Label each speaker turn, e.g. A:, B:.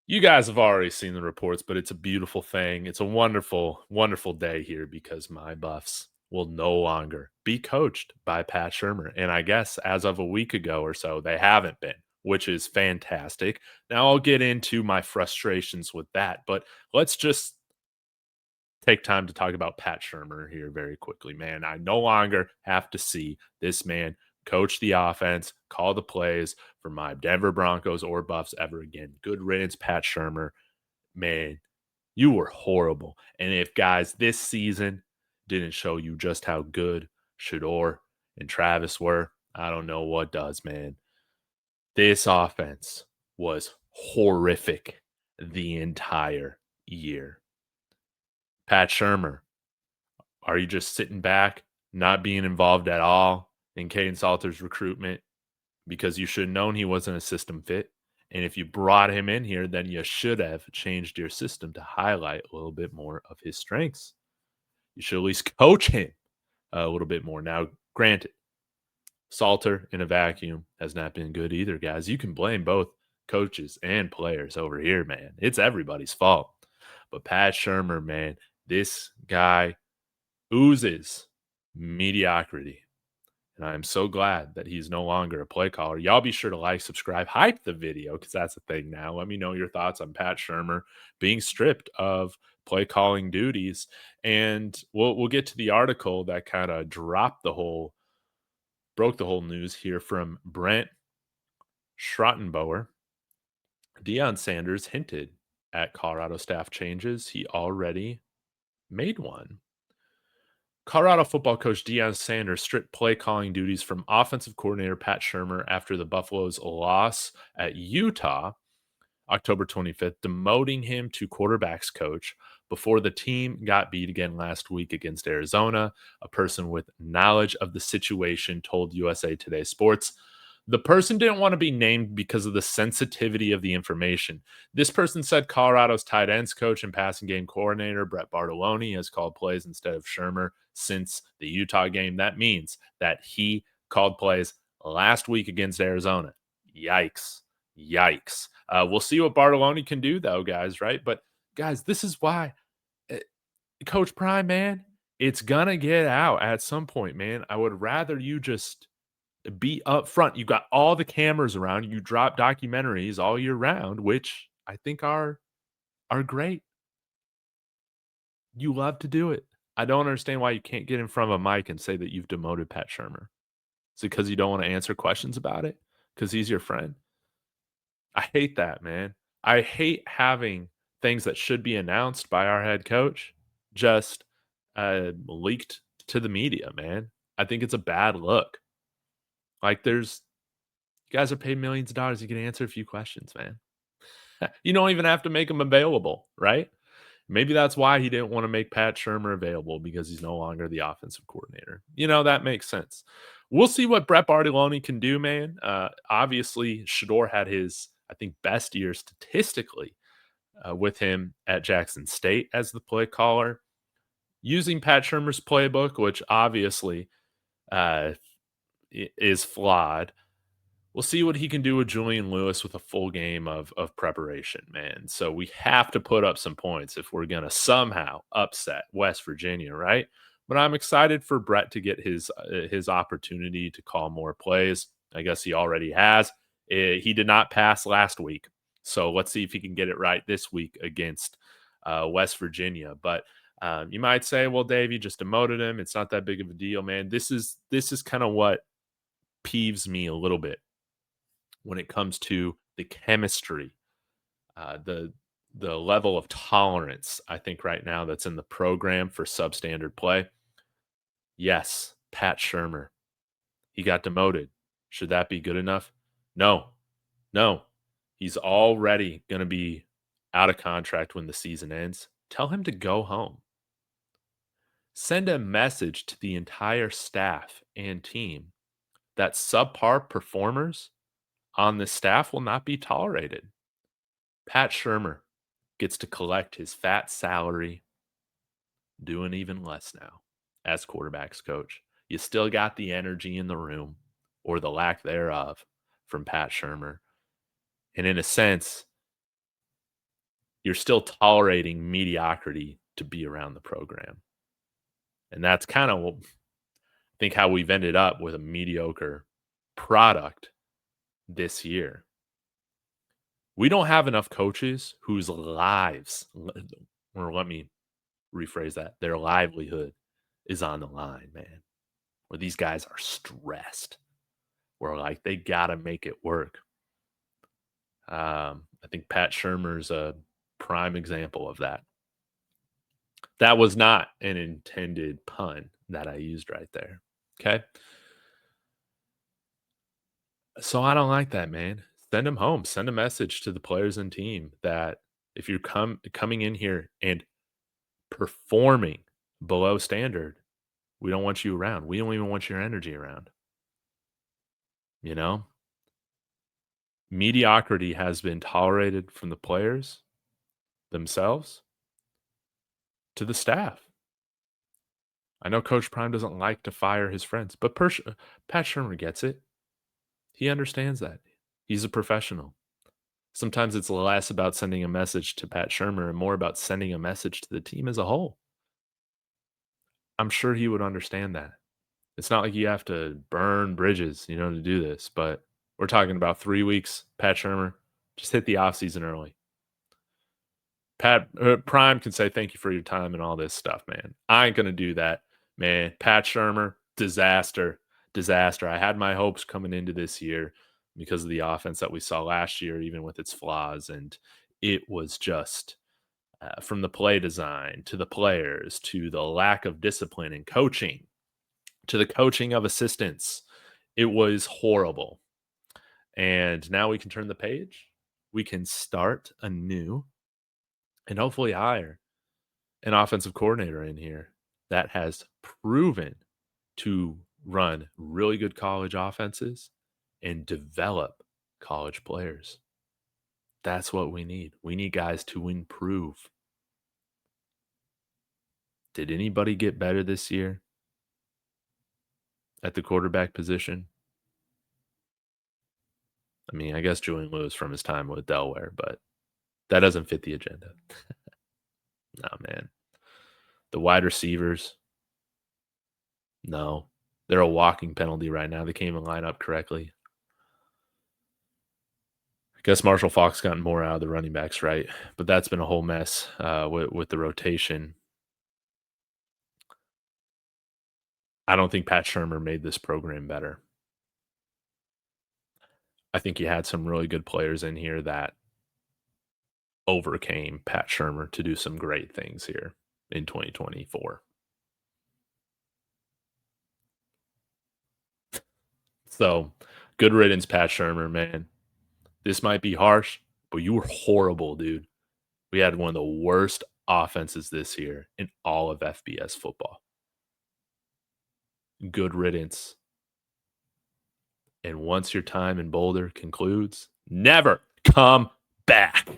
A: You guys have already seen the reports, but it's a beautiful thing. It's a wonderful, wonderful day here because my Buffs will no longer be coached by Pat Shurmur. And I guess as of a week ago or so, they haven't been, which is fantastic. Now I'll get into my frustrations with that, but let's just take time to talk about Pat Shurmur here very quickly, man. I no longer have to see this man coach the offense, call the plays for my Denver Broncos or Buffs ever again. Good riddance, Pat Shurmur. Man, you were horrible. And if guys this season didn't show you just how good Shador and Travis were, I don't know what does, man. This offense was horrific the entire year. Pat Shurmur, are you just sitting back, not being involved at all in Caden Salter's recruitment because you should have known he wasn't a system fit? And if you brought him in here, then you should have changed your system to highlight a little bit more of his strengths. You should at least coach him a little bit more. Now, granted, Salter in a vacuum has not been good either, guys. You can blame both coaches and players over here, man. It's everybody's fault. But Pat Shurmur, man, this guy oozes mediocrity. And I'm so glad that he's no longer a play caller. Y'all be sure to like, subscribe, hype the video because that's a thing now. Let me know your thoughts on Pat Shurmur being stripped of play calling duties. And we'll get to the article that kind of broke the whole news here from Brent Schrottenbauer. Deion Sanders hinted at Colorado staff changes. He already made one. Colorado football coach Deion Sanders stripped play calling duties from offensive coordinator Pat Shurmur after the Buffaloes' loss at Utah October 25th, demoting him to quarterbacks coach before the team got beat again last week against Arizona. A person with knowledge of the situation told USA Today Sports. The person didn't want to be named because of the sensitivity of the information. This person said Colorado's tight ends coach and passing game coordinator Brett Bartolone has called plays instead of Shurmur since the Utah game. That means that he called plays last week against Arizona. Yikes. Yikes. We'll see what Bartolone can do, though, guys, right? But, guys, this is why Coach Prime, man, it's going to get out at some point, man. I would rather you just be up front. You got all the cameras around. You drop documentaries all year round, which I think are great. You love to do it. I don't understand why you can't get in front of a mic and say that you've demoted Pat Shurmur. Is it because you don't want to answer questions about it? Because he's your friend? I hate that, man. I hate having things that should be announced by our head coach just leaked to the media, man. I think it's a bad look. Like, you guys are paid millions of dollars. You can answer a few questions, man. You don't even have to make them available, right? Maybe that's why he didn't want to make Pat Shurmur available because he's no longer the offensive coordinator. That makes sense. We'll see what Brett Bartolone can do, man. Obviously, Shador had his, I think, best year statistically with him at Jackson State as the play caller, using Pat Shurmur's playbook, which obviously uh, is flawed. We'll see what he can do with Julian Lewis with a full game of preparation, man. So we have to put up some points if we're going to somehow upset West Virginia, right? But I'm excited for Brett to get his opportunity to call more plays. I guess he already has. He did not pass last week, so let's see if he can get it right this week against West Virginia. But you might say, "Well, Dave, you just demoted him. It's not that big of a deal, man." This is kind of what peeves me a little bit when it comes to the chemistry, the level of tolerance, I think right now that's in the program for substandard play. Yes, Pat Shurmur, he got demoted. Should that be good enough? No, no. He's already going to be out of contract when the season ends. Tell him to go home. Send a message to the entire staff and team that subpar performers on the staff will not be tolerated. Pat Shurmur gets to collect his fat salary, doing even less now as quarterbacks coach. You still got the energy in the room, or the lack thereof, from Pat Shurmur. And in a sense, you're still tolerating mediocrity to be around the program. And that's kind of, I think, how we've ended up with a mediocre product this year. We don't have enough coaches whose lives, or let me rephrase that, their livelihood is on the line, man. Where these guys are stressed. Where like they gotta make it work. I think Pat Shurmur's a prime example of that. That was not an intended pun that I used right there. Okay. So I don't like that, man. Send them home. Send a message to the players and team that if you're coming in here and performing below standard, we don't want you around. We don't even want your energy around. You know? Mediocrity has been tolerated from the players themselves to the staff. I know Coach Prime doesn't like to fire his friends, but Pat Shurmur gets it. He understands that. He's a professional. Sometimes it's less about sending a message to Pat Shurmur and more about sending a message to the team as a whole. I'm sure he would understand that. It's not like you have to burn bridges, to do this, but we're talking about 3 weeks, Pat Shurmur, just hit the offseason early. Prime can say thank you for your time and all this stuff, man. I ain't gonna do that, man. Pat Shurmur, disaster, disaster. I had my hopes coming into this year because of the offense that we saw last year, even with its flaws, and it was just from the play design to the players to the lack of discipline and coaching to the coaching of assistants. It was horrible, and now we can turn the page. We can start anew and hopefully hire an offensive coordinator in here that has proven to run really good college offenses and develop college players. That's what we need. We need guys to improve. Did anybody get better this year at the quarterback position? I mean, I guess Julian Lewis from his time with Delaware, but that doesn't fit the agenda. No, man. The wide receivers, no. They're a walking penalty right now. They can't even line up correctly. I guess Marshall Faulk's gotten more out of the running backs, right? But that's been a whole mess with the rotation. I don't think Pat Shurmur made this program better. I think he had some really good players in here that overcame Pat Shurmur to do some great things here in 2024. So, good riddance, Pat Shurmur, man. This might be harsh, but you were horrible, dude. We had one of the worst offenses this year in all of FBS football. Good riddance. And once your time in Boulder concludes, never come back.